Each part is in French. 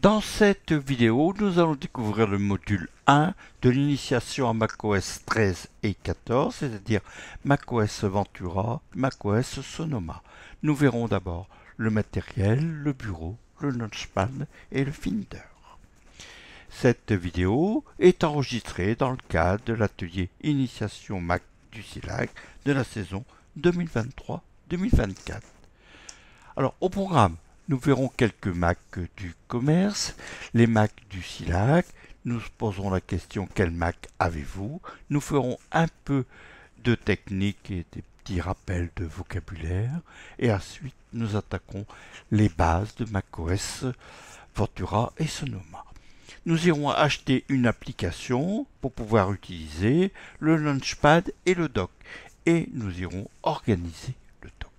Dans cette vidéo, nous allons découvrir le module 1 de l'initiation à macOS 13 et 14, c'est-à-dire macOS Ventura, macOS Sonoma. Nous verrons d'abord le matériel, le bureau, le Launchpad et le Finder. Cette vidéo est enregistrée dans le cadre de l'atelier Initiation Mac du SILAC de la saison 2023-2024. Alors, au programme, nous verrons quelques Mac du commerce, les Mac du SILAC, nous poserons la question quel Mac avez-vous, nous ferons un peu de technique et des petits rappels de vocabulaire, et ensuite nous attaquons les bases de macOS Ventura et Sonoma. Nous irons acheter une application pour pouvoir utiliser le Launchpad et le dock, et nous irons organiser le dock.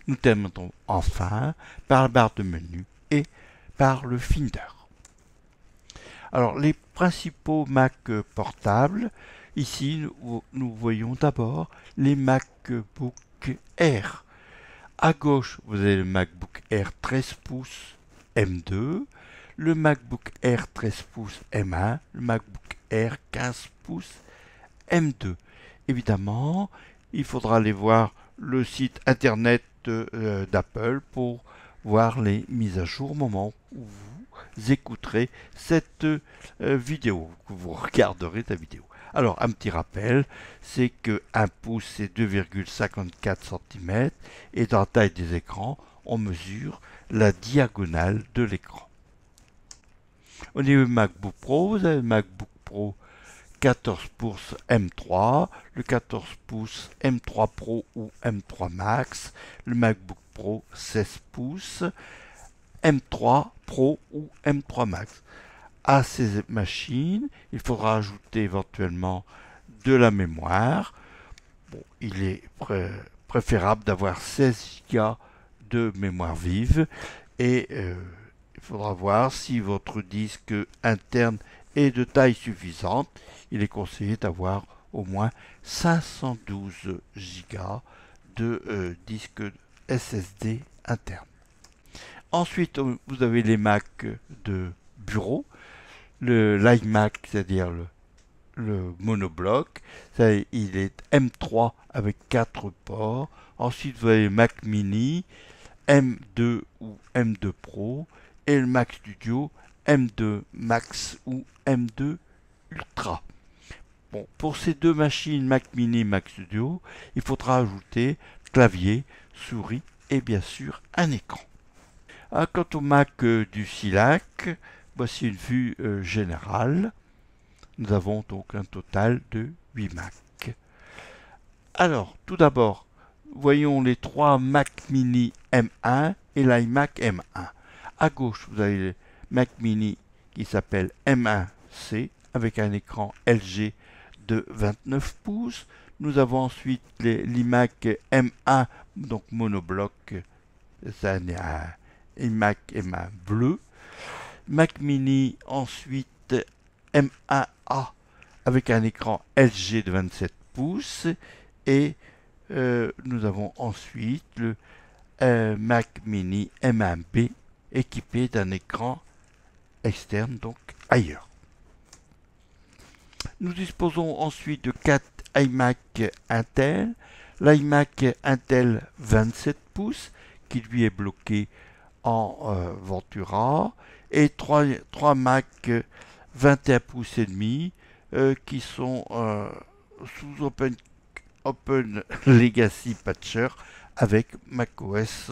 Nous terminerons enfin par la barre de menu et par le Finder. Alors, les principaux Mac portables, ici nous voyons d'abord les MacBook Air. À gauche, vous avez le MacBook Air 13 pouces M2, le MacBook Air 13 pouces M1, le MacBook Air 15 pouces M2. Évidemment, il faudra aller voir le site internet d'Apple pour voir les mises à jour au moment où vous écouterez cette vidéo, que vous regarderez la vidéo. Alors, un petit rappel, c'est que 1 pouce c'est 2,54 cm et dans la taille des écrans, on mesure la diagonale de l'écran. Au niveau du MacBook Pro, vous avez le MacBook Pro 14 pouces M3, le 14 pouces M3 Pro ou M3 Max, le MacBook Pro 16 pouces M3 Pro ou M3 Max. À ces machines, il faudra ajouter éventuellement de la mémoire. Bon, il est préférable d'avoir 16 Go de mémoire vive et il faudra voir si votre disque interne est de taille suffisante. Il est conseillé d'avoir au moins 512 Go de disque SSD interne. Ensuite, vous avez les Mac de bureau, l'iMac, c'est-à-dire le monobloc, il est M3 avec 4 ports. Ensuite, vous avez le Mac Mini, M2 ou M2 Pro, et le Mac Studio, M2 Max ou M2 Ultra. Bon, pour ces deux machines Mac Mini et Mac Studio, il faudra ajouter clavier, souris et bien sûr un écran. Quant au Mac du SILAC, voici une vue générale. Nous avons donc un total de 8 Mac. Alors, tout d'abord, voyons les 3 Mac Mini M1 et l'iMac M1. À gauche, vous avez le Mac Mini qui s'appelle M1C avec un écran LG de 29 pouces. Nous avons ensuite l'iMac M1, donc monobloc, c'est un iMac M1 bleu. Mac Mini ensuite M1A avec un écran LG de 27 pouces. Et nous avons ensuite le Mac Mini M1B équipé d'un écran externe, donc ailleurs. Nous disposons ensuite de 4 iMac Intel, l'iMac Intel 27 pouces qui lui est bloqué en Ventura et 3 Mac 21 pouces et demi qui sont sous Open Legacy Patcher avec macOS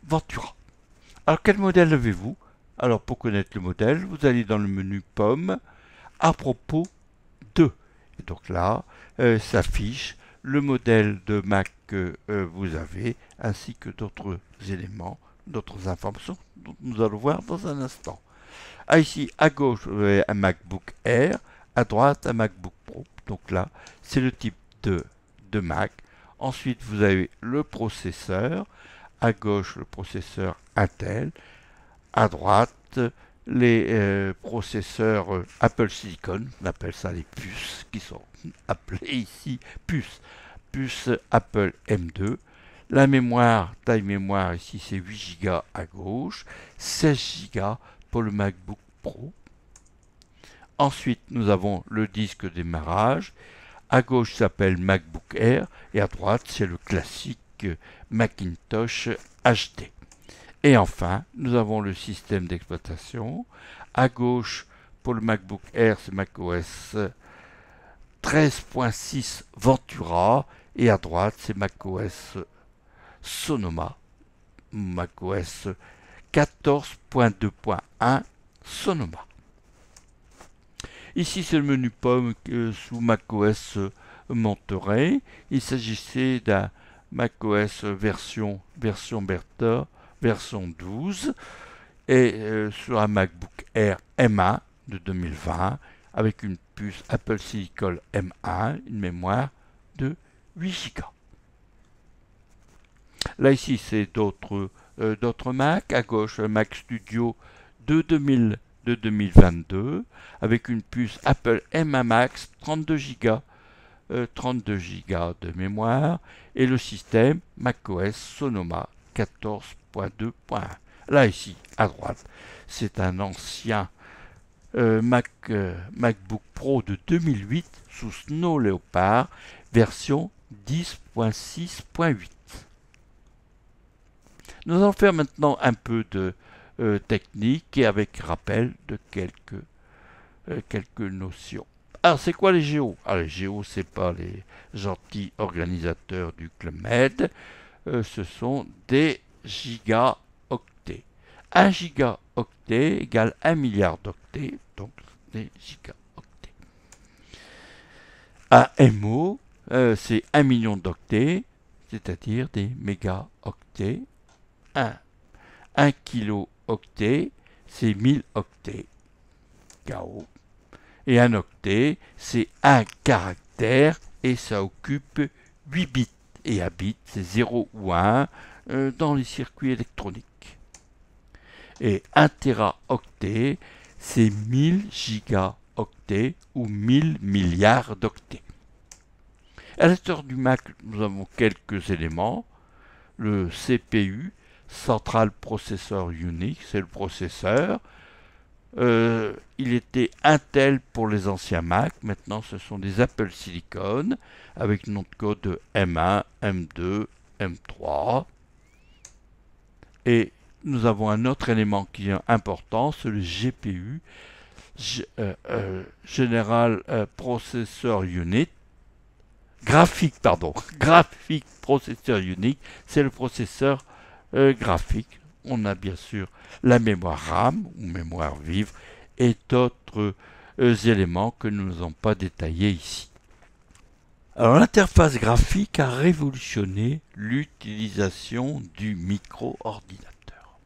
Ventura. Alors quel modèle avez-vous? Alors pour connaître le modèle, vous allez dans le menu Pomme, à propos de. Et donc là, s'affiche le modèle de Mac que vous avez, ainsi que d'autres éléments, d'autres informations dont nous allons voir dans un instant. Ici, à gauche, vous avez un MacBook Air, à droite, un MacBook Pro. Donc là, c'est le type de Mac. Ensuite, vous avez le processeur. À gauche, le processeur Intel. À droite, les processeurs Apple Silicon, on appelle ça les puces, qui sont appelées ici puces. Puce Apple M2. La mémoire, taille mémoire ici c'est 8 Go à gauche, 16 Go pour le MacBook Pro. Ensuite, nous avons le disque de démarrage. À gauche s'appelle MacBook Air et à droite c'est le classique Macintosh HD. Et enfin, nous avons le système d'exploitation. À gauche, pour le MacBook Air, c'est macOS 13.6 Ventura et à droite, c'est macOS Sonoma, macOS 14.2.1 Sonoma. Ici, c'est le menu pomme sous macOS Monterey. Il s'agissait d'un macOS version Beta, version 12, et sur un MacBook Air M1 de 2020, avec une puce Apple Silicon M1, une mémoire de 8 Go. Là, ici, c'est d'autres Mac. À gauche, un Mac Studio de 2022 avec une puce Apple M1 Max 32 Go de mémoire et le système macOS Sonoma 14.2.1. Là ici à droite, c'est un ancien MacBook Pro de 2008 sous Snow Leopard version 10.6.8. Nous allons faire maintenant un peu de technique et avec rappel de quelques notions. Alors, c'est quoi les géos? Alors, les géos, c'est pas les gentils organisateurs du Club Med, ce sont des gigaoctets. 1 gigaoctet égale 1 milliard d'octets, donc des gigaoctets. Un MO, c'est 1 million d'octets, c'est-à-dire des mégaoctets. 1 kilo-octet, c'est 1000 octets. KO. Et un octet, c'est un caractère et ça occupe 8 bits. Et un bit, c'est 0 ou 1 dans les circuits électroniques. Et 1 téraoctet, c'est 1000 gigaoctets ou 1000 milliards d'octets. À l'intérieur du Mac, nous avons quelques éléments. Le CPU, Central Processor Unit, c'est le processeur. Il était Intel pour les anciens Mac, maintenant ce sont des Apple Silicon avec nom de code de M1, M2, M3. Et nous avons un autre élément qui est important, c'est le GPU, General Processor Unit. Graphique Processor Unit, c'est le processeur graphique. On a bien sûr la mémoire RAM ou mémoire vive et d'autres éléments que nous n'avons pas détaillés ici. Alors l'interface graphique a révolutionné l'utilisation du micro-ordinateur.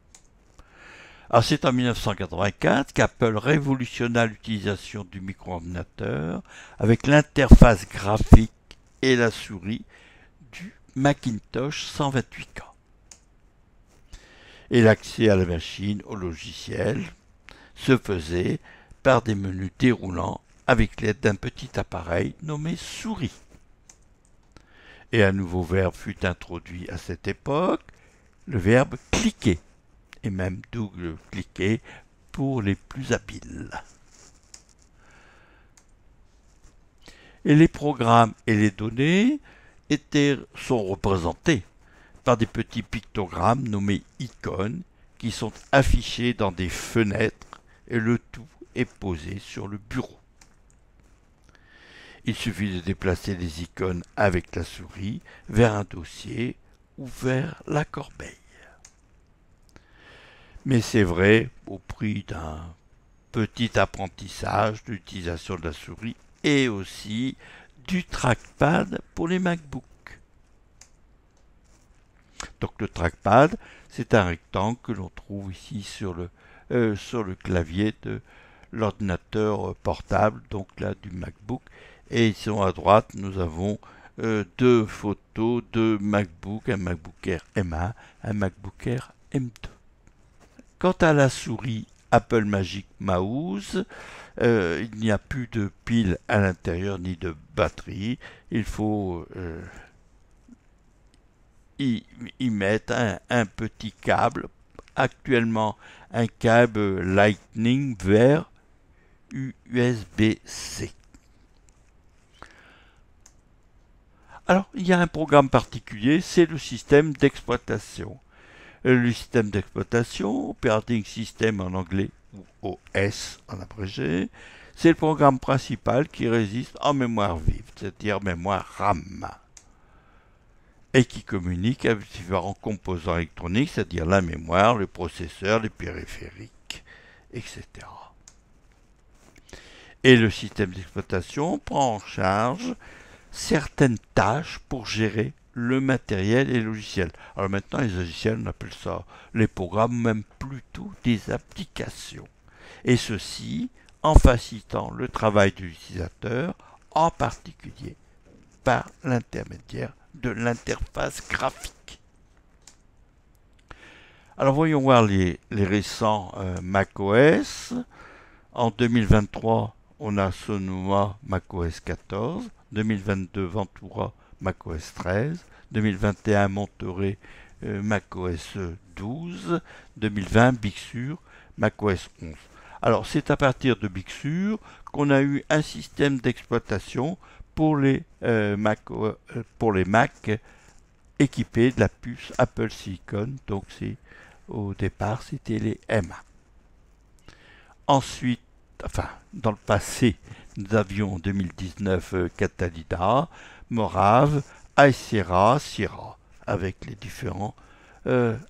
Alors c'est en 1984 qu'Apple révolutionna l'utilisation du micro-ordinateur avec l'interface graphique et la souris du Macintosh 128K. Et l'accès à la machine, au logiciel, se faisait par des menus déroulants avec l'aide d'un petit appareil nommé souris. Et un nouveau verbe fut introduit à cette époque, le verbe cliquer, et même double cliquer pour les plus habiles. Et les programmes et les données sont représentés par des petits pictogrammes nommés icônes qui sont affichés dans des fenêtres et le tout est posé sur le bureau. Il suffit de déplacer les icônes avec la souris vers un dossier ou vers la corbeille. Mais c'est vrai au prix d'un petit apprentissage de l'utilisation de la souris et aussi du trackpad pour les MacBooks. Donc le trackpad, c'est un rectangle que l'on trouve ici sur le clavier de l'ordinateur portable, donc là du MacBook. Et ici à droite, nous avons deux photos de MacBook, un MacBook Air M1, un MacBook Air M2. Quant à la souris Apple Magic Mouse, il n'y a plus de pile à l'intérieur ni de batterie. Il faut y mettre un petit câble actuellement un câble Lightning vers USB-C. Alors, il y a un programme particulier, c'est le système d'exploitation. Le système d'exploitation, Operating System en anglais, ou OS en abrégé, c'est le programme principal qui résiste en mémoire vive, c'est-à-dire mémoire RAM, et qui communique avec différents composants électroniques, c'est-à-dire la mémoire, le processeur, les périphériques, etc. Et le système d'exploitation prend en charge certaines tâches pour gérer le matériel et le logiciel. Alors maintenant, les logiciels, on appelle ça les programmes, même plutôt des applications. Et ceci en facilitant le travail de l'utilisateur, en particulier par l'intermédiaire de l'interface graphique. Alors voyons voir les récents macOS. En 2023, on a Sonoma macOS 14, 2022 Ventura macOS 13, 2021 Monterey macOS 12, 2020 Big Sur macOS 11. Alors c'est à partir de Big Sur qu'on a eu un système d'exploitation pour les Mac équipés de la puce Apple Silicon. Donc au départ c'était les M1. Ensuite, dans le passé, nous avions en 2019 Catalina, Morave, Icera, Sierra, avec les différentes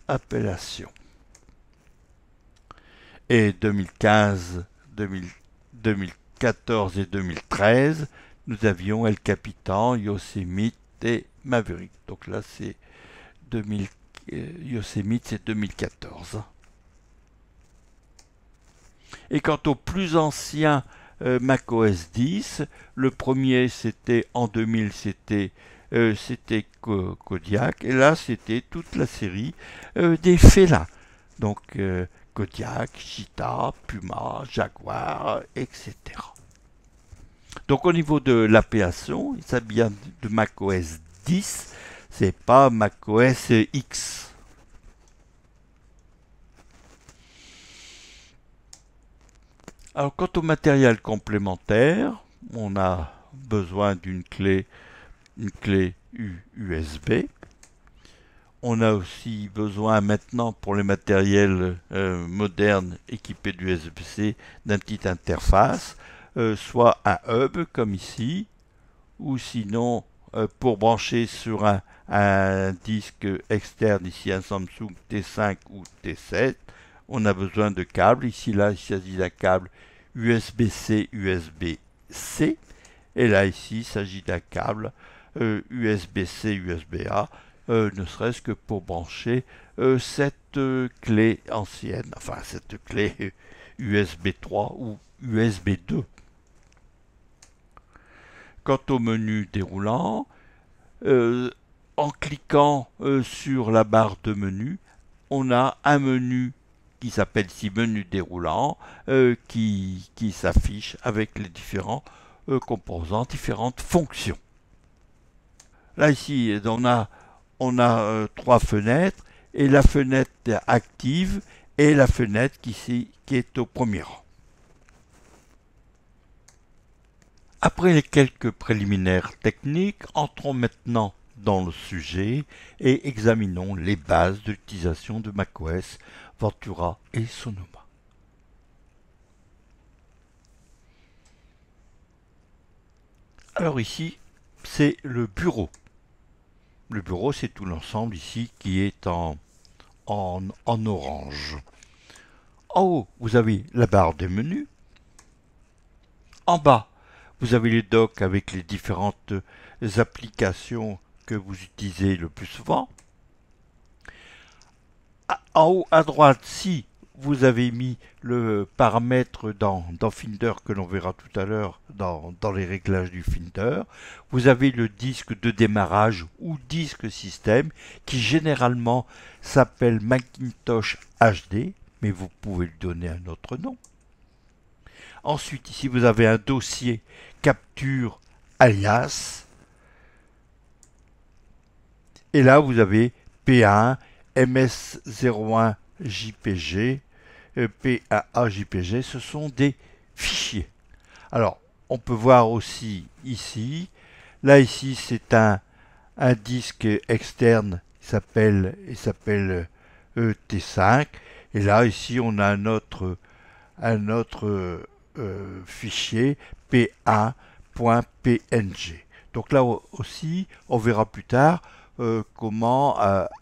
appellations. Et 2015, 2014 et 2013, nous avions El Capitan, Yosemite et Maverick. Donc là, c'est Yosemite, c'est 2014. Et quant au plus ancien macOS 10, le premier c'était en 2000, c'était Kodiak, et là c'était toute la série des félins. Donc Kodiak, Cheetah, Puma, Jaguar, etc. Donc au niveau de l'appellation, il s'agit bien de macOS 10, c'est pas macOS X. Alors quant au matériel complémentaire, on a besoin d'une clé, USB. On a aussi besoin maintenant pour les matériels modernes équipés d'USB-C d'un petit interface, soit un hub comme ici, ou sinon pour brancher sur un disque externe, ici un Samsung T5 ou T7, on a besoin de câbles. Ici, là, il s'agit d'un câble USB-C, USB-C. Et là, ici, il s'agit d'un câble USB-C, USB-A, ne serait-ce que pour brancher cette clé ancienne, enfin cette clé USB 3 ou USB 2. Quant au menu déroulant, en cliquant sur la barre de menu, on a un menu qui s'appelle ici menu déroulant, qui s'affiche avec les différents composants, différentes fonctions. Là ici, on a trois fenêtres, et la fenêtre active et la fenêtre qui est au premier rang. Après les quelques préliminaires techniques, entrons maintenant dans le sujet et examinons les bases de l'utilisation de macOS, Ventura et Sonoma. Alors ici, c'est le bureau. Le bureau, c'est tout l'ensemble ici qui est en orange. En haut, vous avez la barre des menus. En bas, vous avez les docks avec les différentes applications que vous utilisez le plus souvent. En haut à droite, si vous avez mis le paramètre dans Finder que l'on verra tout à l'heure dans les réglages du Finder, vous avez le disque de démarrage ou disque système qui généralement s'appelle Macintosh HD, mais vous pouvez lui donner un autre nom. Ensuite, ici, vous avez un dossier capture alias. Et là, vous avez P1, MS01 JPG, PAA JPG, ce sont des fichiers. Alors, on peut voir aussi ici, là ici c'est un disque externe, il s'appelle T5, et là ici on a un autre fichier P1.png. Donc là aussi, on verra plus tard comment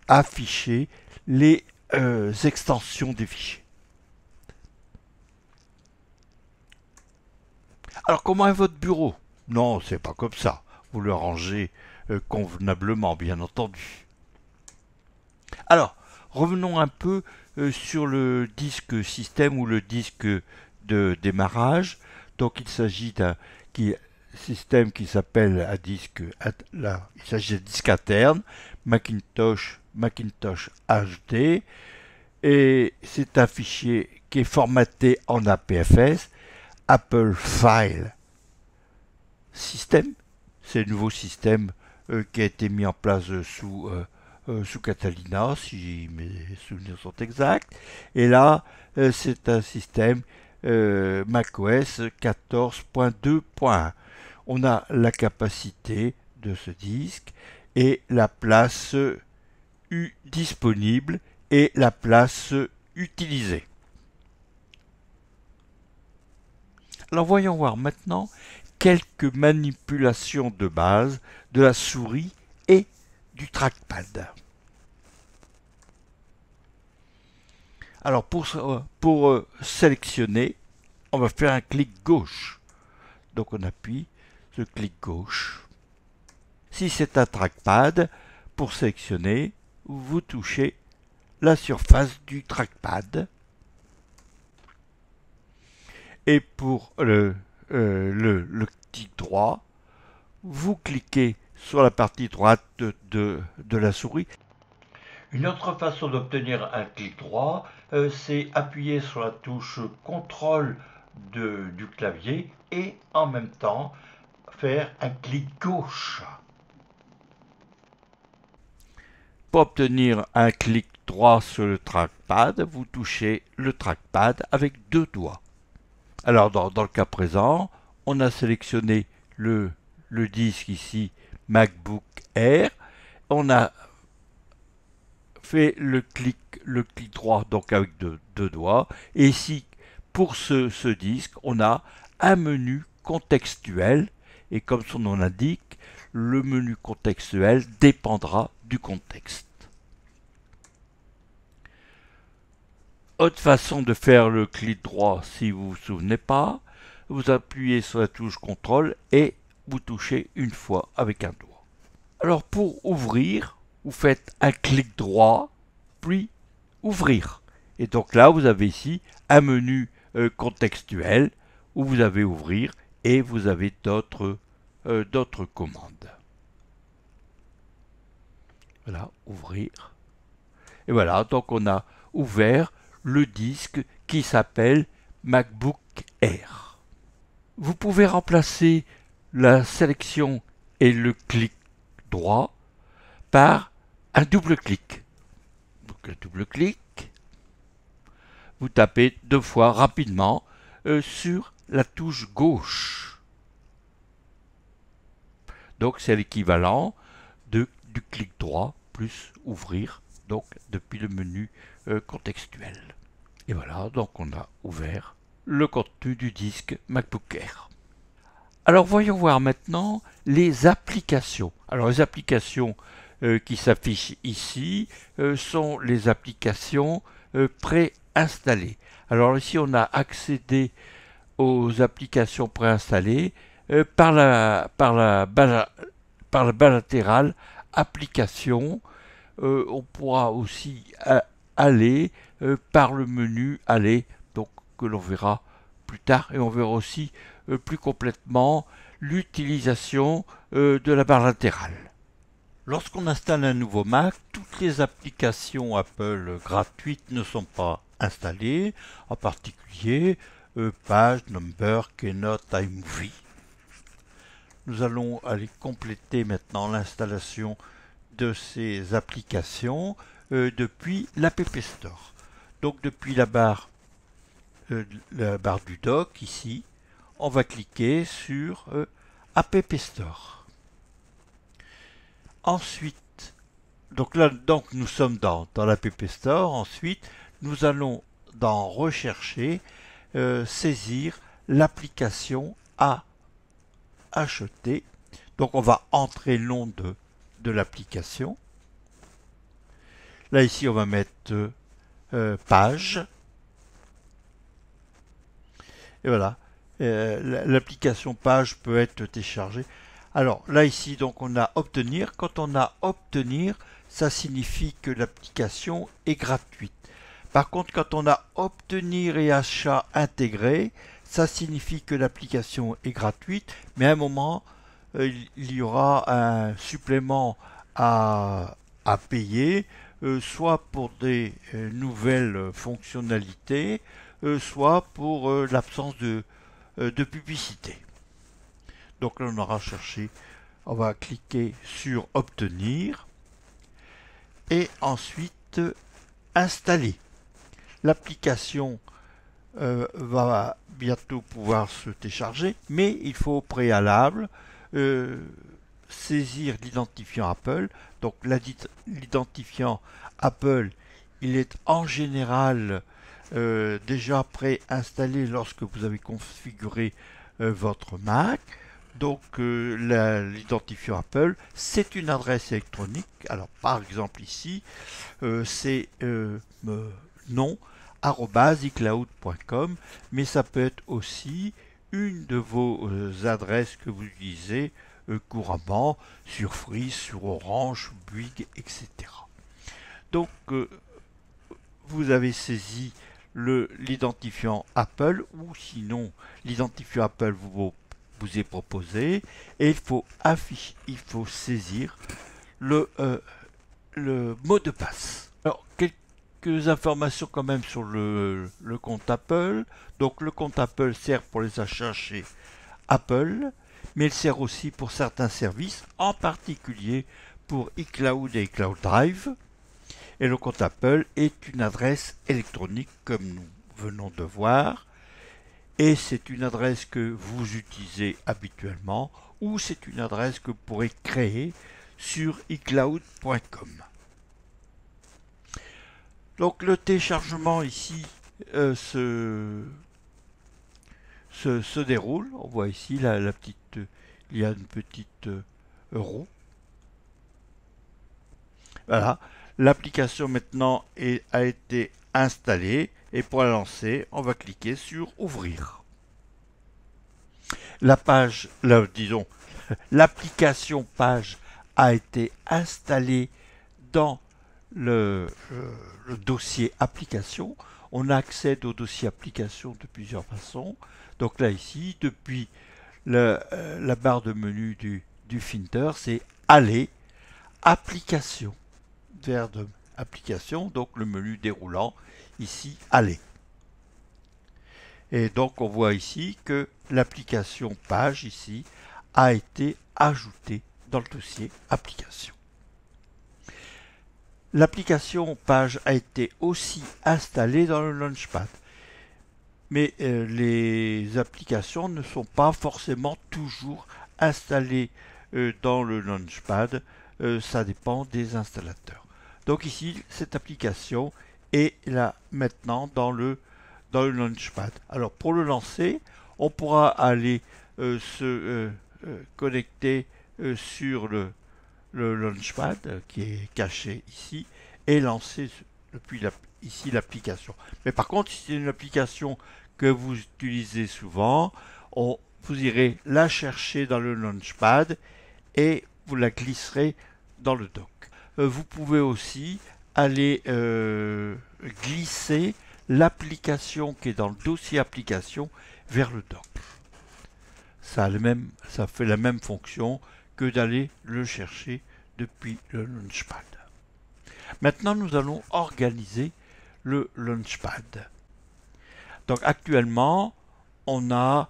afficher les extensions des fichiers. Alors comment est votre bureau? Non, c'est pas comme ça. Vous le rangez convenablement, bien entendu. Alors, revenons un peu sur le disque système ou le disque de démarrage. Donc il s'agit d'un système qui s'appelle un disque, là, il s'agit d'un disque interne, Macintosh HD, et c'est un fichier qui est formaté en APFS, Apple File System. C'est le nouveau système qui a été mis en place sous Catalina, si mes souvenirs sont exacts. Et là, c'est un système macOS 14.2.1. On a la capacité de ce disque et la place disponible et la place utilisée. Alors voyons voir maintenant quelques manipulations de base de la souris et du trackpad. Alors pour sélectionner, on va faire un clic gauche. Donc on appuie ce clic gauche. Si c'est un trackpad, pour sélectionner, vous touchez la surface du trackpad. Et pour le clic droit, vous cliquez sur la partie droite de la souris. Une autre façon d'obtenir un clic droit, c'est appuyer sur la touche CTRL du clavier et en même temps faire un clic gauche. Pour obtenir un clic droit sur le trackpad, vous touchez le trackpad avec deux doigts. Alors dans le cas présent, on a sélectionné le disque ici, MacBook Air. On a fait le clic droit donc avec deux doigts. Et ici, pour ce disque, on a un menu contextuel. Et comme son nom l'indique, le menu contextuel dépendra du contexte. Autre façon de faire le clic droit, si vous ne vous souvenez pas, vous appuyez sur la touche CTRL et vous touchez une fois avec un doigt. Alors pour ouvrir, vous faites un clic droit, puis ouvrir. Et donc là, vous avez ici un menu contextuel où vous avez ouvrir et vous avez d'autres commandes. Voilà, ouvrir. Et voilà, donc on a ouvert le disque qui s'appelle MacBook Air. Vous pouvez remplacer la sélection et le clic droit par un double clic. Donc un double clic, vous tapez deux fois rapidement sur la touche gauche. Donc c'est l'équivalent du clic droit plus ouvrir, donc depuis le menu contextuel. Et voilà, donc on a ouvert le contenu du disque MacBook Air. Alors voyons voir maintenant les applications. Alors les applications qui s'affichent ici sont les applications préinstallées. Alors ici on a accédé aux applications préinstallées par la barre latérale applications. On pourra aussi aller par le menu aller, donc que l'on verra plus tard, et on verra aussi plus complètement l'utilisation de la barre latérale. Lorsqu'on installe un nouveau Mac, toutes les applications Apple gratuites ne sont pas installées, en particulier Page, Number, Keynote, iMovie. Nous allons aller compléter maintenant l'installation de ces applications depuis l'App Store. Donc depuis la barre du dock ici, on va cliquer sur App Store. Ensuite, donc là, nous sommes dans l'App Store. Ensuite, nous allons dans Rechercher, saisir l'application à acheter. Donc on va entrer le nom de l'application. Là ici on va mettre page. Et voilà. L'application page peut être téléchargée. Alors là ici donc on a obtenir. Quand on a obtenir, ça signifie que l'application est gratuite. Par contre quand on a obtenir et achat intégré, ça signifie que l'application est gratuite, mais à un moment il y aura un supplément à payer, soit pour des nouvelles fonctionnalités, soit pour l'absence de publicité. Donc là on aura cherché, on va cliquer sur obtenir et ensuite installer. L'application va bientôt pouvoir se télécharger, mais il faut au préalable saisir l'identifiant Apple. Donc l'identifiant Apple, il est en général déjà préinstallé lorsque vous avez configuré votre Mac. Donc l'identifiant Apple, c'est une adresse électronique. Alors par exemple ici, c'est nom @icloud.com, mais ça peut être aussi une de vos adresses que vous utilisez couramment sur Free, sur Orange, Bouygues, etc. Donc vous avez saisi l'identifiant Apple, ou sinon l'identifiant Apple vous est proposé, et il faut saisir le mot de passe. Alors quelques informations quand même sur le compte Apple. Donc le compte Apple sert pour les achats chez Apple, mais il sert aussi pour certains services, en particulier pour iCloud et iCloud Drive. Et le compte Apple est une adresse électronique comme nous venons de voir. Et c'est une adresse que vous utilisez habituellement, ou c'est une adresse que vous pourrez créer sur iCloud.com. Donc le téléchargement ici se déroule. On voit ici il y a une petite roue. Voilà. L'application maintenant a été installée, et pour la lancer, on va cliquer sur Ouvrir. L'application page a été installée dans le dossier application. On accède au dossier application de plusieurs façons. Donc là ici, depuis la barre de menu du Finder, c'est Aller, Application, vers de Application, donc le menu déroulant, ici Aller. Et donc on voit ici que l'application page ici a été ajoutée dans le dossier application. L'application page a été aussi installée dans le Launchpad. Mais les applications ne sont pas forcément toujours installées dans le Launchpad. Ça dépend des installateurs. Donc ici, cette application est là maintenant dans le Launchpad. Alors pour le lancer, on pourra aller se connecter sur le Launchpad qui est caché ici et lancer depuis ici l'application. Mais par contre, si c'est une application que vous utilisez souvent, vous irez la chercher dans le Launchpad et vous la glisserez dans le dock. Vous pouvez aussi aller glisser l'application qui est dans le dossier application vers le dock. Ça fait la même fonction que d'aller le chercher depuis le Launchpad. Maintenant, nous allons organiser le Launchpad. Donc actuellement, on a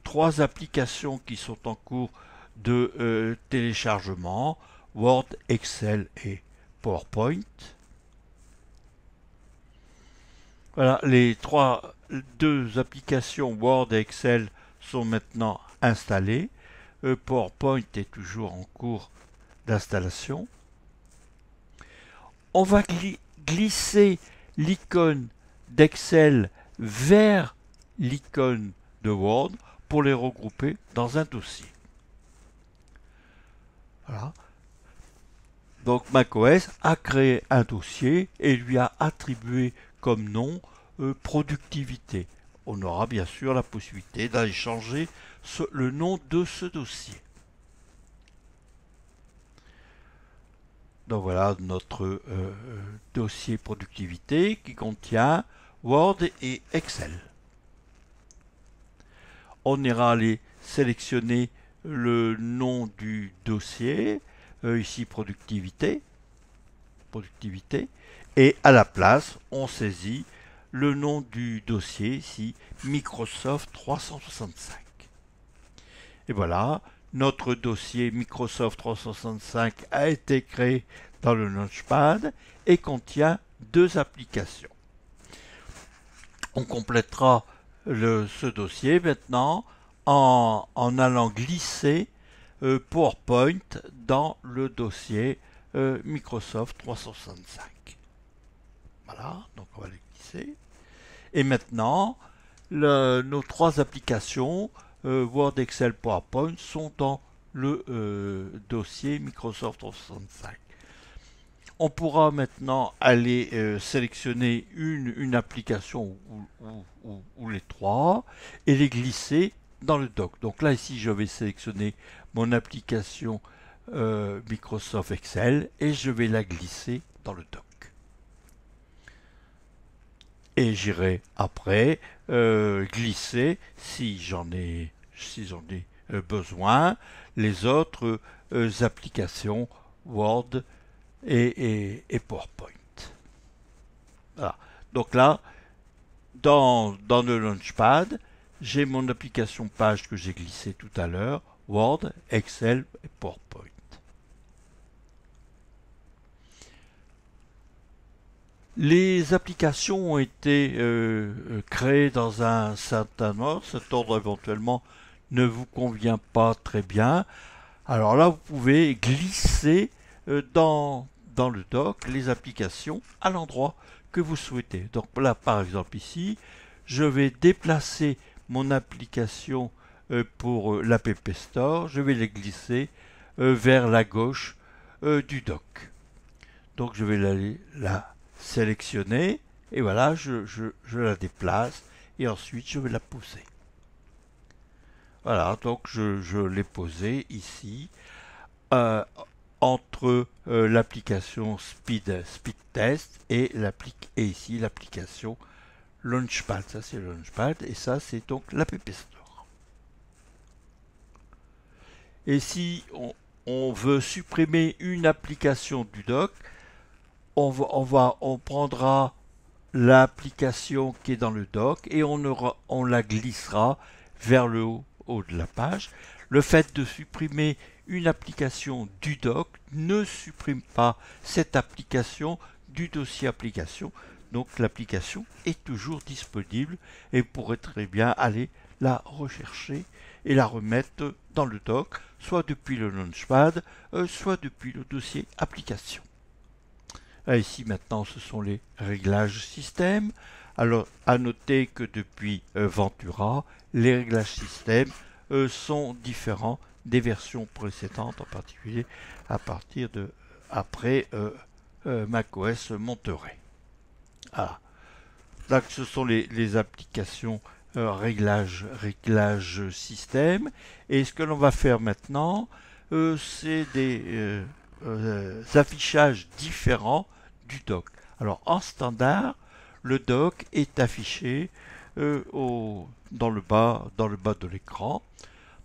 3 applications qui sont en cours de téléchargement, Word, Excel et PowerPoint. Voilà, deux applications Word et Excel sont maintenant installées. PowerPoint est toujours en cours d'installation. On va glisser l'icône d'Excel vers l'icône de Word pour les regrouper dans un dossier. Voilà. Donc macOS a créé un dossier et lui a attribué comme nom productivité. On aura bien sûr la possibilité d'aller changer le nom de ce dossier. Donc voilà notre dossier productivité qui contient Word et Excel. On ira aller sélectionner le nom du dossier, ici productivité, et à la place on saisit le nom du dossier, ici Microsoft 365. Et voilà, notre dossier Microsoft 365 a été créé dans le Launchpad et contient deux applications. On complétera ce dossier maintenant en allant glisser PowerPoint dans le dossier Microsoft 365. Voilà, donc on va les glisser. Et maintenant, nos trois applications Word, Excel, PowerPoint sont dans le dossier Microsoft 365. On pourra maintenant aller sélectionner une application ou les trois et les glisser dans le doc. Donc là ici je vais sélectionner mon application Microsoft Excel et je vais la glisser dans le doc. Et j'irai après glisser si j'en ai besoin les autres applications Word et PowerPoint. Voilà. Donc là, dans le Launchpad, j'ai mon application page que j'ai glissée tout à l'heure, Word, Excel et PowerPoint. Les applications ont été créées dans un certain ordre. Cet ordre éventuellement ne vous convient pas très bien. Alors là, vous pouvez glisser dans le doc les applications à l'endroit que vous souhaitez. Donc là, par exemple ici, je vais déplacer mon application pour l'App Store. Je vais les glisser vers la gauche du doc. Donc je vais la sélectionner et voilà, je la déplace et ensuite je vais la poser. Voilà, donc je l'ai posée ici entre l'application Speed Test et ici l'application Launchpad. Ça c'est le Launchpad et ça c'est donc l'App Store. Et si on veut supprimer une application du doc, on prendra l'application qui est dans le doc et on la glissera vers le haut de la page. Le fait de supprimer une application du doc ne supprime pas cette application du dossier application. Donc l'application est toujours disponible et vous pourrez très bien aller la rechercher et la remettre dans le doc, soit depuis le Launchpad, soit depuis le dossier application. Ici maintenant ce sont les réglages système. Alors à noter que depuis Ventura, les réglages système sont différents des versions précédentes, en particulier à partir de après macOS Monterey. Voilà. Là ce sont les applications réglages système. Et ce que l'on va faire maintenant, c'est des affichages différents du doc. Alors en standard, le doc est affiché dans le bas de l'écran.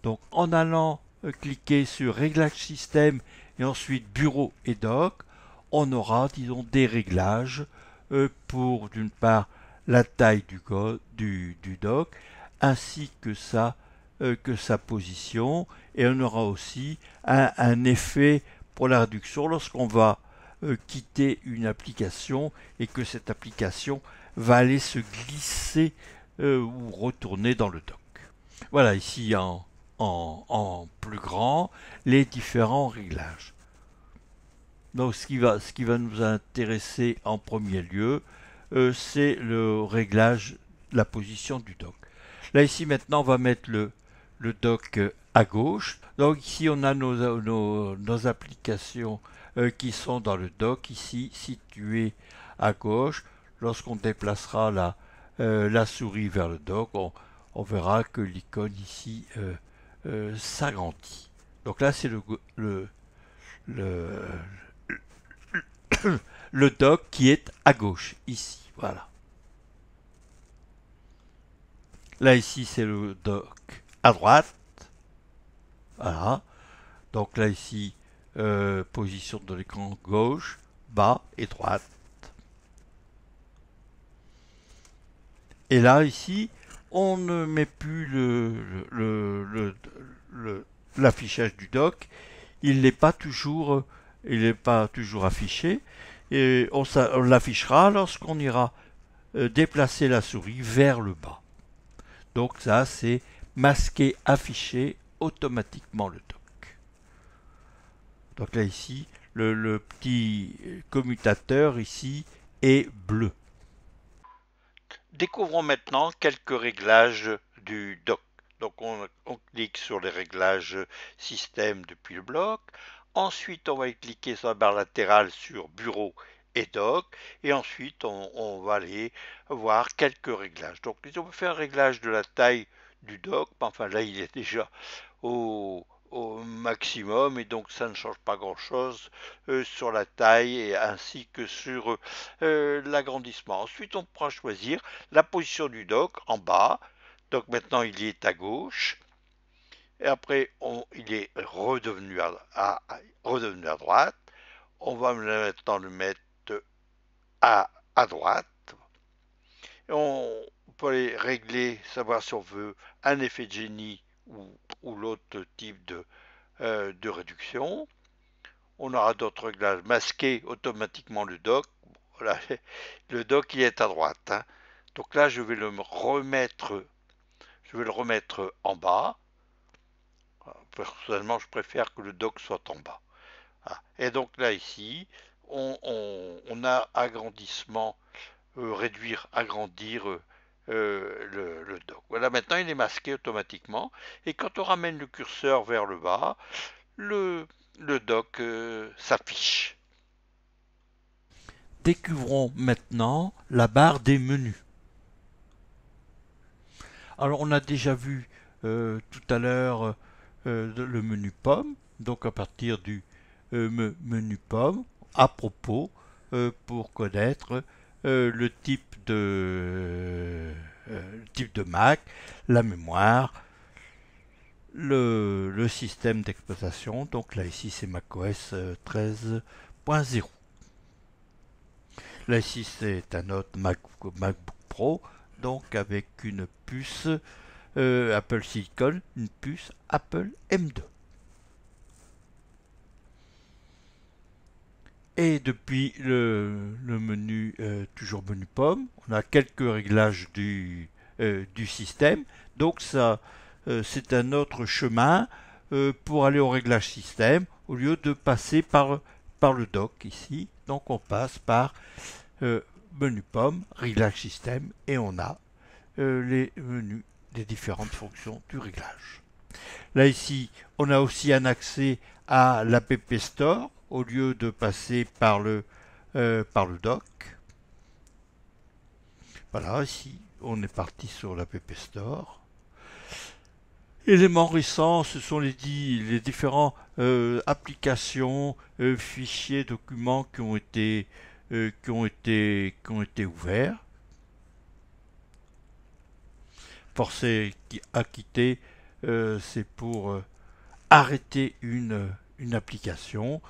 Donc en allant cliquer sur Réglages système et ensuite Bureau et doc, on aura disons des réglages pour d'une part la taille du doc ainsi que sa position, et on aura aussi un effet pour la réduction lorsqu'on va quitter une application et que cette application va aller se glisser ou retourner dans le dock. Voilà ici en plus grand les différents réglages. Donc ce qui va nous intéresser en premier lieu, c'est le réglage de la position du dock. Là ici maintenant on va mettre le dock à gauche. Donc ici on a nos applications qui sont dans le dock ici situées à gauche. Lorsqu'on déplacera la souris vers le dock, on verra que l'icône ici s'agrandit. Donc là c'est le, le dock qui est à gauche ici. Voilà. Là ici c'est le dock à droite. Voilà. Donc là ici position de l'écran gauche, bas et droite. Et là ici on ne met plus l'affichage du dock. Il n'est pas toujours affiché. Et on l'affichera lorsqu'on ira déplacer la souris vers le bas. Donc ça c'est masquer, afficher automatiquement le dock. Donc là ici, le petit commutateur ici est bleu. Découvrons maintenant quelques réglages du dock. Donc on clique sur les réglages système depuis le bloc. Ensuite on va cliquer sur la barre latérale sur bureau et dock. Et ensuite on va aller voir quelques réglages. Donc on peut faire un réglage de la taille du dock. Enfin là il est déjà au maximum et donc ça ne change pas grand chose sur la taille et ainsi que sur l'agrandissement. Ensuite on pourra choisir la position du dock en bas. Donc maintenant il est à gauche et après il est redevenu redevenu à droite. On va maintenant le mettre à droite. Et on peut aller régler, savoir si on veut un effet de génie ou l'autre type de réduction. On aura d'autres réglages. Masquer automatiquement le dock. Voilà, le dock il est à droite. Hein. Donc là je vais le remettre en bas. Personnellement je préfère que le dock soit en bas. Et donc là ici on a agrandissement, réduire, agrandir le dock. Voilà, maintenant il est masqué automatiquement et quand on ramène le curseur vers le bas, le dock s'affiche. Découvrons maintenant la barre des menus. Alors on a déjà vu tout à l'heure le menu pomme, donc à partir du menu pomme, à propos, pour connaître le type de Mac, la mémoire, le système d'exploitation. Donc là ici c'est macOS 13.0. Là ici c'est un autre MacBook Pro, donc avec une puce Apple Silicon, une puce Apple M2. Et depuis le menu, toujours menu pomme, on a quelques réglages du système. Donc ça, c'est un autre chemin pour aller au réglage système au lieu de passer par le dock ici. Donc on passe par menu pomme, réglage système et on a les menus des différentes fonctions du réglage. Là ici, on a aussi un accès à l'App Store au lieu de passer par le dock. Voilà, ici, on est parti sur l'App Store. Éléments récents, ce sont les différents applications, fichiers, documents qui ont été ouverts. Forcer à quitter, c'est pour arrêter une application.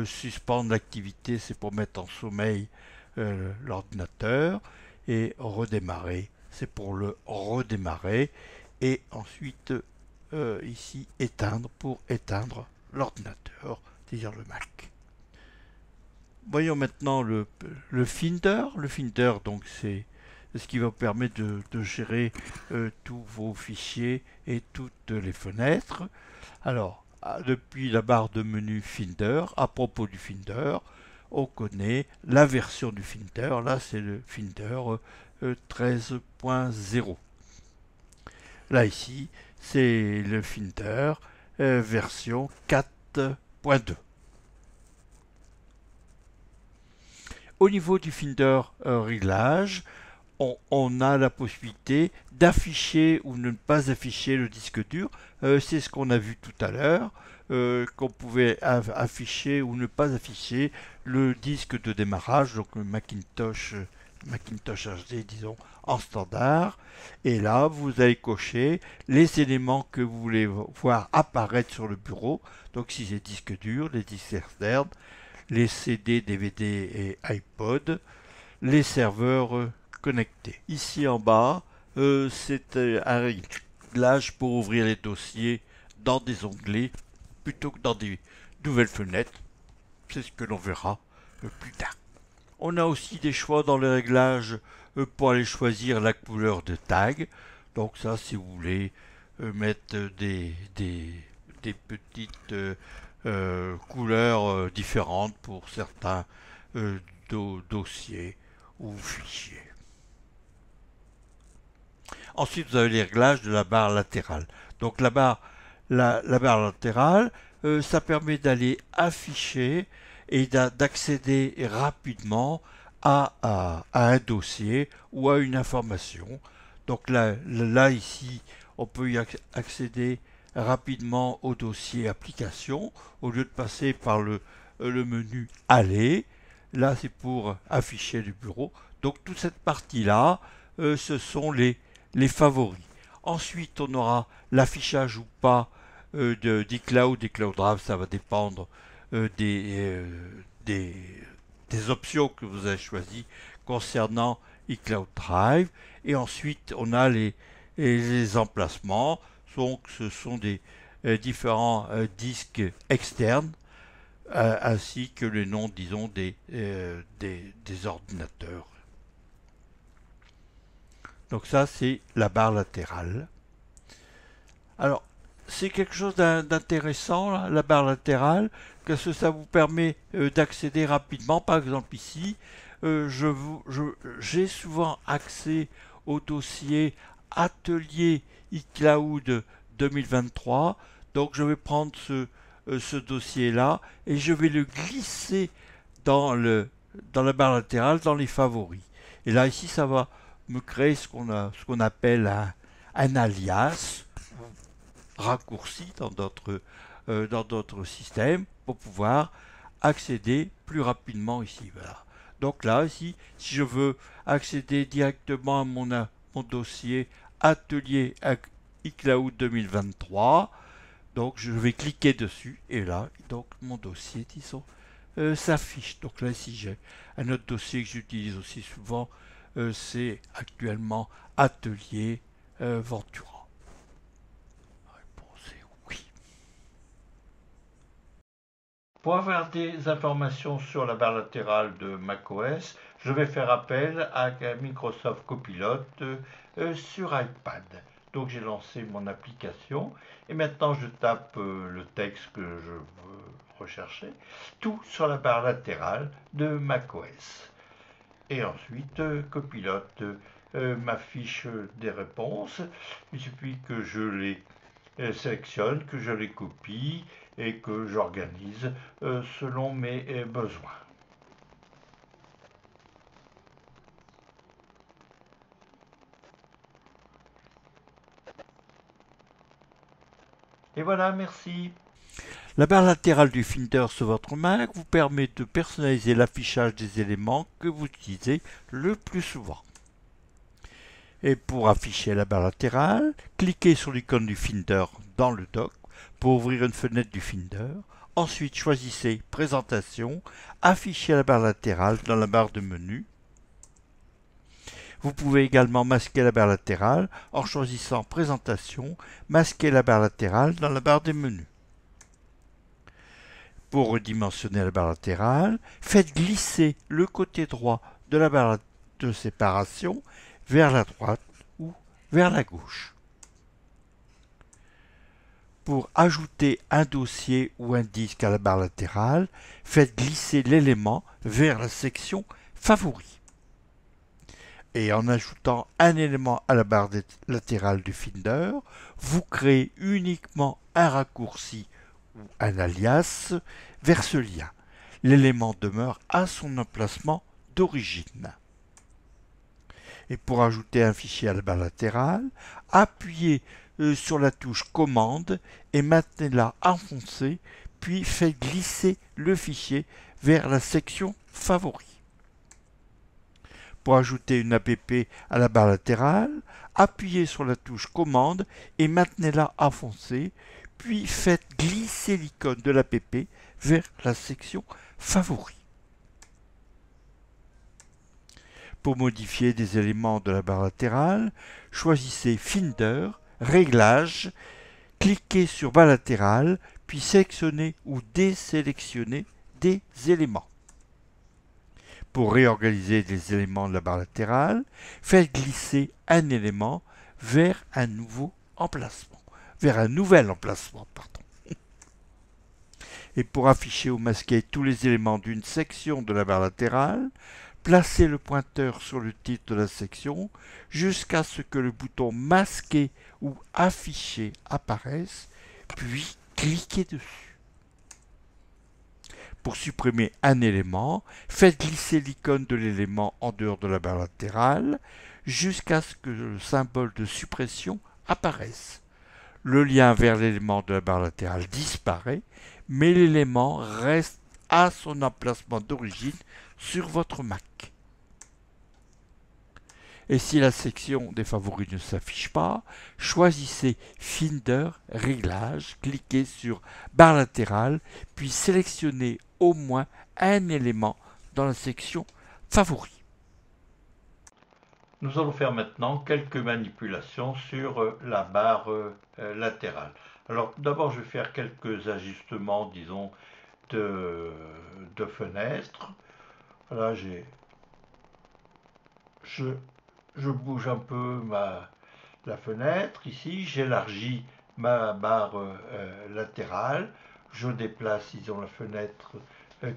Suspendre l'activité, c'est pour mettre en sommeil l'ordinateur. Et redémarrer, c'est pour le redémarrer. Et ensuite, ici, éteindre pour éteindre l'ordinateur, c'est-à-dire le Mac. Voyons maintenant le Finder. Le Finder, donc, c'est ce qui va vous permettre de gérer tous vos fichiers et toutes les fenêtres. Alors, depuis la barre de menu Finder, à propos du Finder, on connaît la version du Finder. Là, c'est le Finder 13.0. Là, ici, c'est le Finder version 4.2. Au niveau du Finder réglage, on a la possibilité d'afficher ou ne pas afficher le disque dur. C'est ce qu'on a vu tout à l'heure, qu'on pouvait afficher ou ne pas afficher le disque de démarrage, donc le Macintosh HD, disons, en standard. Et là, vous allez cocher les éléments que vous voulez voir apparaître sur le bureau. Donc si c'est disque dur, les disques externes, les CD, DVD et iPod, les serveurs connectés. Ici en bas, c'est un réglage pour ouvrir les dossiers dans des onglets plutôt que dans des nouvelles fenêtres. C'est ce que l'on verra plus tard. On a aussi des choix dans les réglages pour aller choisir la couleur de tag. Donc ça, si vous voulez mettre des petites couleurs différentes pour certains dossiers ou fichiers. Ensuite, vous avez les réglages de la barre latérale. Donc la barre latérale, ça permet d'aller afficher et d'accéder rapidement à un dossier ou à une information. Donc là ici, on peut y accéder rapidement au dossier application au lieu de passer par le menu aller. Là, c'est pour afficher le bureau. Donc toute cette partie-là, ce sont les favoris. Ensuite, on aura l'affichage ou pas d'iCloud et Cloud Drive. Ça va dépendre des options que vous avez choisies concernant iCloud Drive. Et ensuite, on a les emplacements. Donc, ce sont des différents disques externes ainsi que les noms, disons, des ordinateurs. Donc ça, c'est la barre latérale. Alors, c'est quelque chose d'intéressant, la barre latérale, que ça vous permet d'accéder rapidement. Par exemple ici, j'ai souvent accès au dossier Atelier iCloud 2023. Donc je vais prendre ce dossier-là et je vais le glisser dans la barre latérale, dans les favoris. Et là, ici, ça va me créer ce qu'on appelle un alias, raccourci dans d'autres systèmes, pour pouvoir accéder plus rapidement ici. Voilà. Donc là, ici, si je veux accéder directement à mon dossier Atelier iCloud 2023, donc je vais cliquer dessus et là, donc mon dossier, disons, s'affiche. Donc là, ici, j'ai un autre dossier que j'utilise aussi souvent, c'est actuellement Atelier Ventura. La réponse est oui. Pour avoir des informations sur la barre latérale de macOS, je vais faire appel à Microsoft Copilot sur iPad. Donc j'ai lancé mon application et maintenant je tape le texte que je veux rechercher, tout sur la barre latérale de macOS. Et ensuite, Copilot m'affiche des réponses. Il suffit que je les sélectionne, que je les copie et que j'organise selon mes besoins. Et voilà, merci. La barre latérale du Finder sur votre Mac vous permet de personnaliser l'affichage des éléments que vous utilisez le plus souvent. Et pour afficher la barre latérale, cliquez sur l'icône du Finder dans le dock pour ouvrir une fenêtre du Finder. Ensuite, choisissez Présentation, afficher la barre latérale dans la barre de menu. Vous pouvez également masquer la barre latérale en choisissant Présentation, masquer la barre latérale dans la barre des menus. Pour redimensionner la barre latérale, faites glisser le côté droit de la barre de séparation vers la droite ou vers la gauche. Pour ajouter un dossier ou un disque à la barre latérale, faites glisser l'élément vers la section Favoris. Et en ajoutant un élément à la barre latérale du Finder, vous créez uniquement un raccourci ou un alias vers ce lien. L'élément demeure à son emplacement d'origine. Et pour ajouter un fichier à la barre latérale, appuyez sur la touche commande et maintenez-la enfoncée, puis faites glisser le fichier vers la section favoris. Pour ajouter une app à la barre latérale, appuyez sur la touche commande et maintenez-la enfoncée, puis faites glisser l'icône de l'app vers la section favoris. Pour modifier des éléments de la barre latérale, choisissez Finder, Réglages, cliquez sur barre latérale, puis sélectionnez ou désélectionnez des éléments. Pour réorganiser les éléments de la barre latérale, faites glisser un élément vers un nouvel emplacement. Et pour afficher ou masquer tous les éléments d'une section de la barre latérale, placez le pointeur sur le titre de la section jusqu'à ce que le bouton masquer ou afficher apparaisse, puis cliquez dessus. Pour supprimer un élément, faites glisser l'icône de l'élément en dehors de la barre latérale jusqu'à ce que le symbole de suppression apparaisse. Le lien vers l'élément de la barre latérale disparaît, mais l'élément reste à son emplacement d'origine sur votre Mac. Et si la section des favoris ne s'affiche pas, choisissez Finder, Réglages, cliquez sur barre latérale, puis sélectionnez au moins un élément dans la section Favoris. Nous allons faire maintenant quelques manipulations sur la barre latérale. Alors d'abord je vais faire quelques ajustements, disons, de fenêtre. Voilà, je bouge un peu la fenêtre ici, j'élargis ma barre latérale, je déplace, disons, la fenêtre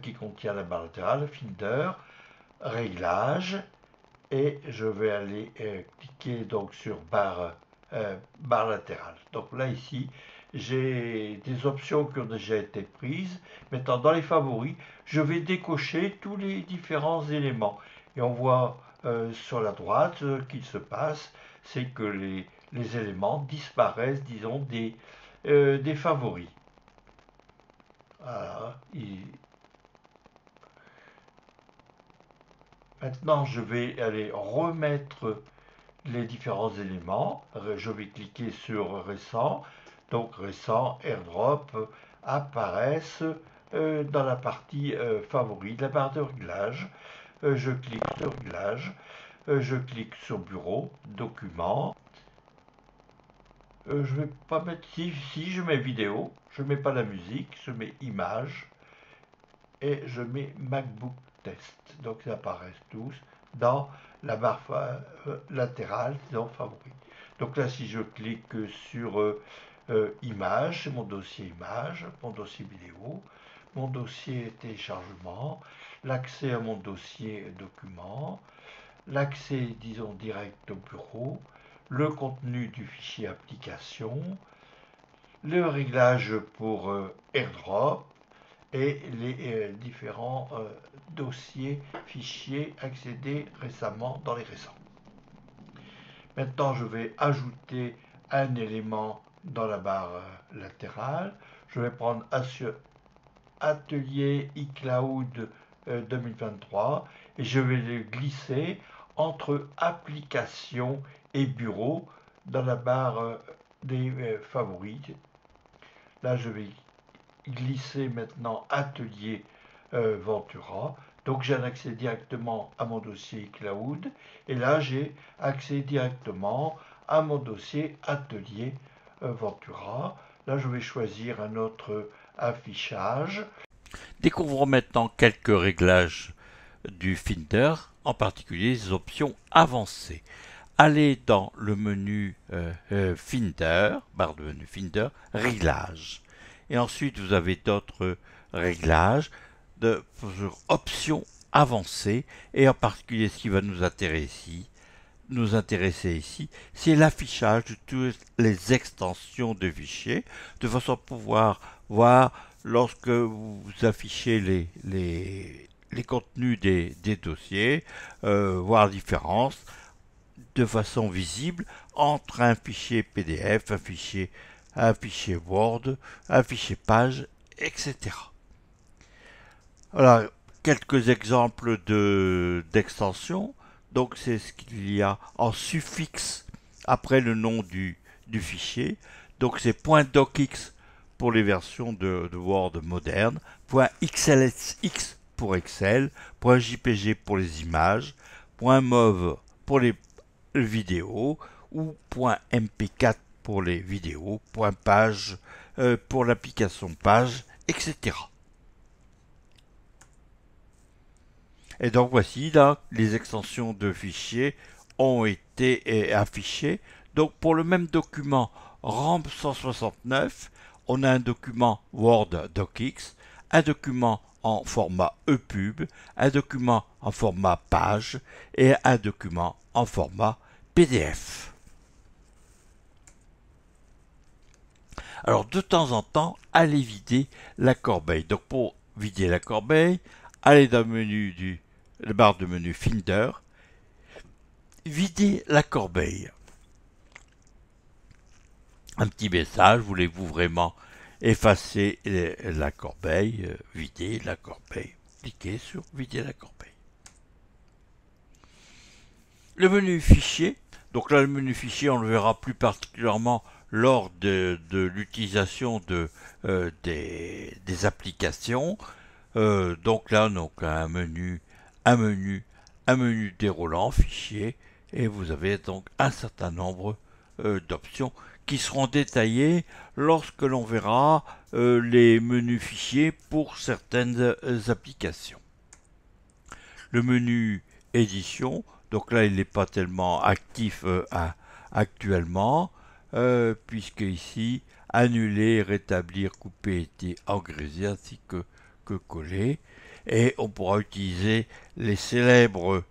qui contient la barre latérale, Finder, Réglages, et je vais aller cliquer donc sur barre latérale. Donc là ici, j'ai des options qui ont déjà été prises. Maintenant, dans les favoris, je vais décocher tous les différents éléments. Et on voit sur la droite, ce qu'il se passe, c'est que les éléments disparaissent, disons, des favoris. Voilà. Maintenant, je vais aller remettre les différents éléments. Je vais cliquer sur Récent. Donc, Récent, AirDrop apparaissent dans la partie Favoris de la barre de réglage. Je clique sur Réglage. Je clique sur Bureau, Documents. Je ne vais pas mettre ici, je mets Vidéo. Je ne mets pas la musique, je mets Images. Et je mets MacBook Test. Donc, ils apparaissent tous dans la barre latérale, dans Favoris. Donc là, si je clique sur Images, c'est mon dossier Images, mon dossier vidéo, mon dossier téléchargement, l'accès à mon dossier document, l'accès, disons, direct au bureau, le contenu du fichier application, le réglage pour AirDrop, et les différents dossiers, fichiers accédés récemment dans les récents. Maintenant, je vais ajouter un élément dans la barre latérale. Je vais prendre Atelier iCloud 2023 et je vais le glisser entre Applications et Bureau dans la barre des favoris. Là, je vais glisser maintenant Atelier Ventura. Donc j'ai un accès directement à mon dossier iCloud. Et là, j'ai accès directement à mon dossier Atelier Ventura. Là, je vais choisir un autre affichage. Découvrons maintenant quelques réglages du Finder, en particulier les options avancées. allez dans le menu Finder, barre de menu Finder, Réglages. Et ensuite, vous avez d'autres réglages sur Options avancées. Et en particulier, ce qui va nous intéresser ici, c'est l'affichage de toutes les extensions de fichiers, de façon à pouvoir voir lorsque vous affichez les contenus des dossiers, voir la différence de façon visible entre un fichier PDF, un fichier Word, un fichier page, etc. Voilà quelques exemples d'extensions. Donc c'est ce qu'il y a en suffixe après le nom du fichier. Donc c'est .docx pour les versions de Word modernes, .xlsx pour Excel, .jpg pour les images, .mov pour les vidéos ou .mp4 pour les vidéos, .page pour l'application page, etc. Et donc voici là, les extensions de fichiers ont été affichées. Donc pour le même document RAM 169, on a un document Word DocX, un document en format EPUB, un document en format page et un document en format PDF. Alors de temps en temps, allez vider la corbeille. Donc pour vider la corbeille, allez dans le menu la barre de menu Finder, vider la corbeille. Un petit message, voulez-vous vraiment effacer la corbeille, vider la corbeille. Cliquez sur vider la corbeille. Le menu fichier, donc là le menu fichier on le verra plus particulièrement lors de l'utilisation des applications. Donc là un menu déroulant fichier et vous avez donc un certain nombre d'options qui seront détaillées lorsque l'on verra les menus fichiers pour certaines applications. Le menu édition, donc là il n'est pas tellement actif actuellement puisque ici annuler, rétablir, couper était engraiser ainsi que coller. Et on pourra utiliser les célèbres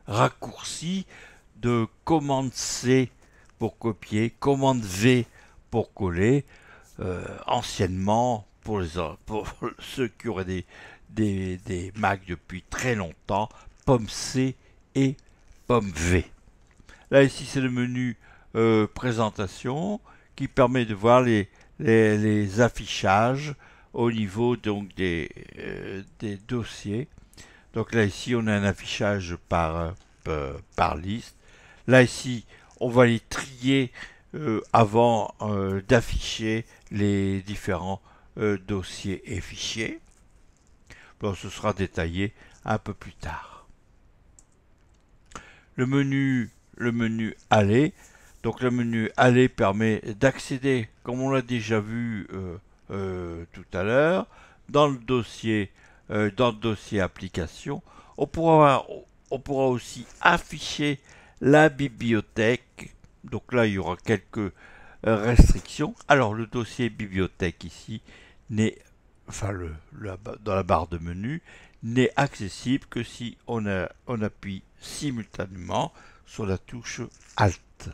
raccourcis de commande C pour copier, commande V pour coller. Anciennement, pour ceux qui auraient des Mac depuis très longtemps, pomme C et pomme V. Là ici c'est le menu présentation qui permet de voir les affichages au niveau donc des dossiers. Donc là ici on a un affichage par liste. Là ici on va les trier avant d'afficher les différents dossiers et fichiers. Bon, ce sera détaillé un peu plus tard. Le menu aller. Donc le menu aller permet d'accéder, comme on l'a déjà vu tout à l'heure, dans le dossier application. On pourra aussi afficher la bibliothèque. Donc là, il y aura quelques restrictions. Alors le dossier bibliothèque ici dans la barre de menu n'est accessible que si on appuie simultanément sur la touche Alt.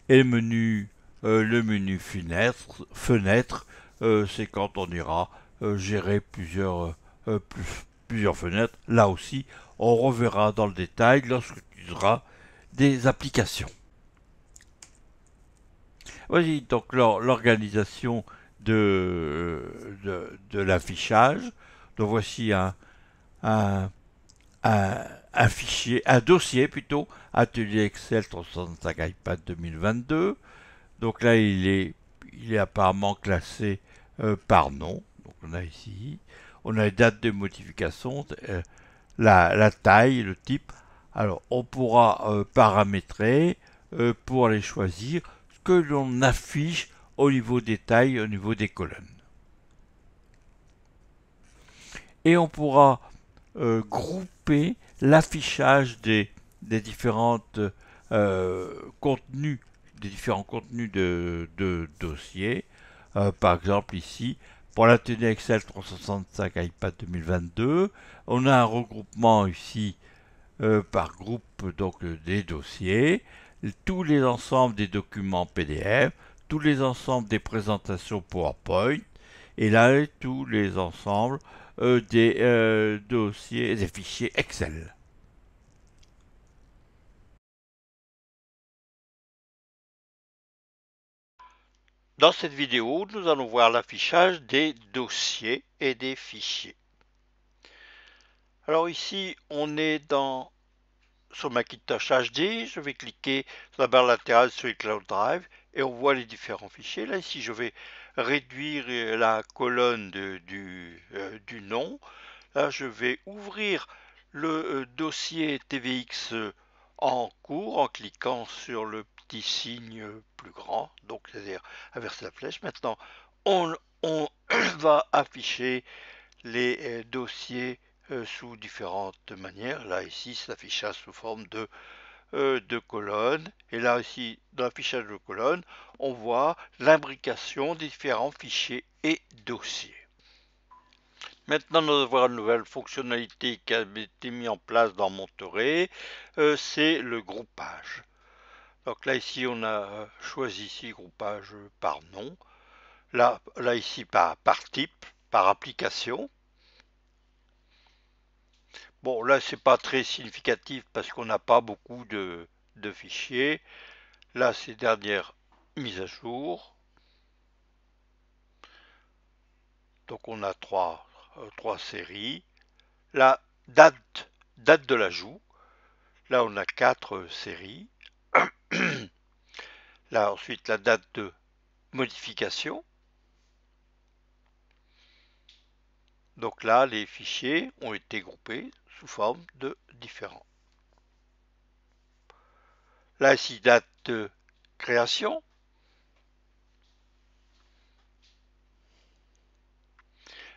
Et le menu fenêtre, c'est quand on ira gérer plusieurs fenêtres. Là aussi, on reverra dans le détail lorsqu'on utilisera des applications. Voici donc l'organisation de l'affichage. Donc voici un dossier plutôt, Atelier Excel 365 iPad 2022. Donc là, il est apparemment classé par nom. Donc on a ici, on a les dates de modification, la taille, le type. Alors on pourra paramétrer pour aller choisir ce que l'on affiche au niveau des tailles, au niveau des colonnes. Et on pourra grouper l'affichage des différentes contenus, des différents contenus de dossiers. Par exemple ici, pour la tenue Excel 365 iPad 2022, on a un regroupement ici par groupe donc des dossiers, tous les ensembles des documents PDF, tous les ensembles des présentations PowerPoint, et là tous les ensembles des dossiers, des fichiers Excel. Dans cette vidéo, nous allons voir l'affichage des dossiers et des fichiers. Alors ici, on est sur Macintosh HD, je vais cliquer sur la barre latérale sur iCloud Drive et on voit les différents fichiers. Là ici, je vais réduire la colonne du nom. Là, je vais ouvrir le dossier TVX en cours en cliquant sur le petit signe plus grand, donc c'est-à-dire inverser la flèche. Maintenant, on va afficher les dossiers sous différentes manières. Là, ici, c'est l'affichage sous forme de colonnes. Et là, ici, dans l'affichage de colonnes, on voit l'imbrication des différents fichiers et dossiers. Maintenant, nous allons voir une nouvelle fonctionnalité qui a été mise en place dans Monterey, c'est le groupage. Donc là, ici, on a choisi ici groupage par nom. Là ici, par type, par application. Bon, là, c'est pas très significatif parce qu'on n'a pas beaucoup de fichiers. Là, c'est dernière mise à jour. Donc, on a trois séries. La date de l'ajout. Là, on a 4 séries. Là, ensuite, la date de modification. Donc là, les fichiers ont été groupés sous forme de différents. Là, ici, date de création.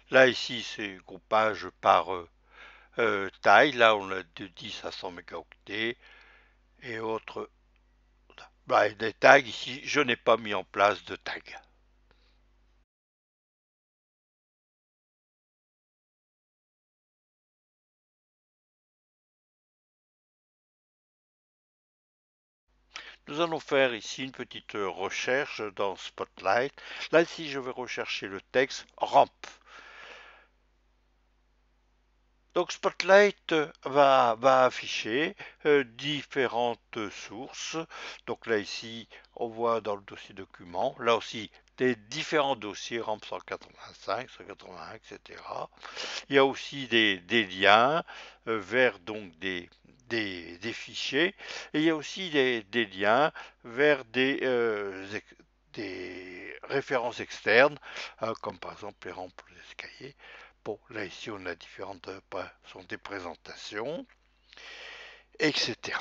Là, ici, c'est groupage par taille. Là, on a de 10 à 100 mégaoctets et autres. Des tags, ici, je n'ai pas mis en place de tag. Nous allons faire ici une petite recherche dans Spotlight. Là, ici, je vais rechercher le texte ramp. Donc Spotlight va afficher différentes sources. Donc là ici, on voit dans le dossier document, là aussi des différents dossiers RAM 185, 181, etc. Il y a aussi des liens vers donc des fichiers et il y a aussi des liens vers des références externes comme par exemple les rampes d'escalier. Bon, là ici on a différentes sont des présentations, etc.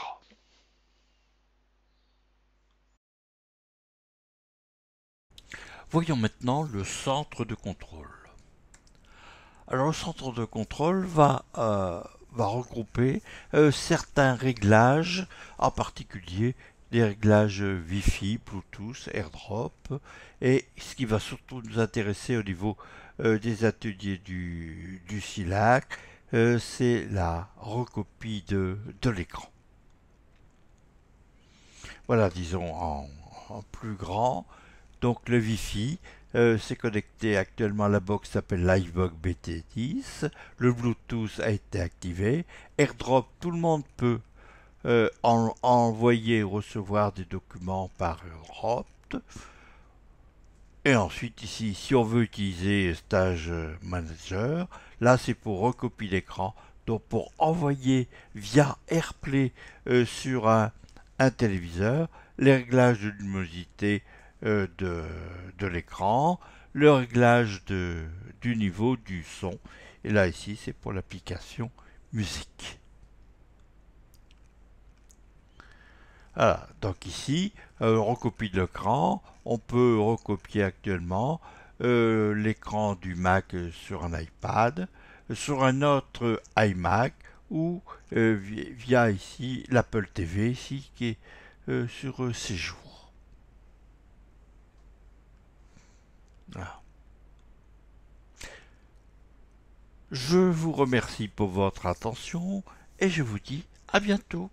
Voyons maintenant le centre de contrôle. Alors le centre de contrôle va regrouper certains réglages, en particulier des réglages Wi-Fi, Bluetooth, AirDrop, et ce qui va surtout nous intéresser au niveau des ateliers du SILAC, c'est la recopie de l'écran. Voilà, disons en plus grand. Donc le Wi-Fi, c'est connecté actuellement à la box qui s'appelle Livebox BT10. Le Bluetooth a été activé. AirDrop, tout le monde peut envoyer ou recevoir des documents par AirDrop. Et ensuite ici, si on veut utiliser Stage Manager, là c'est pour recopier l'écran. Donc pour envoyer via AirPlay sur un téléviseur, les réglages de luminosité de l'écran, le réglage du niveau du son. Et là ici c'est pour l'application musique. Voilà, donc ici, recopie de l'écran, on peut recopier actuellement l'écran du Mac sur un iPad, sur un autre iMac ou via ici l'Apple TV ici qui est sur séjour. Voilà. Je vous remercie pour votre attention et je vous dis à bientôt.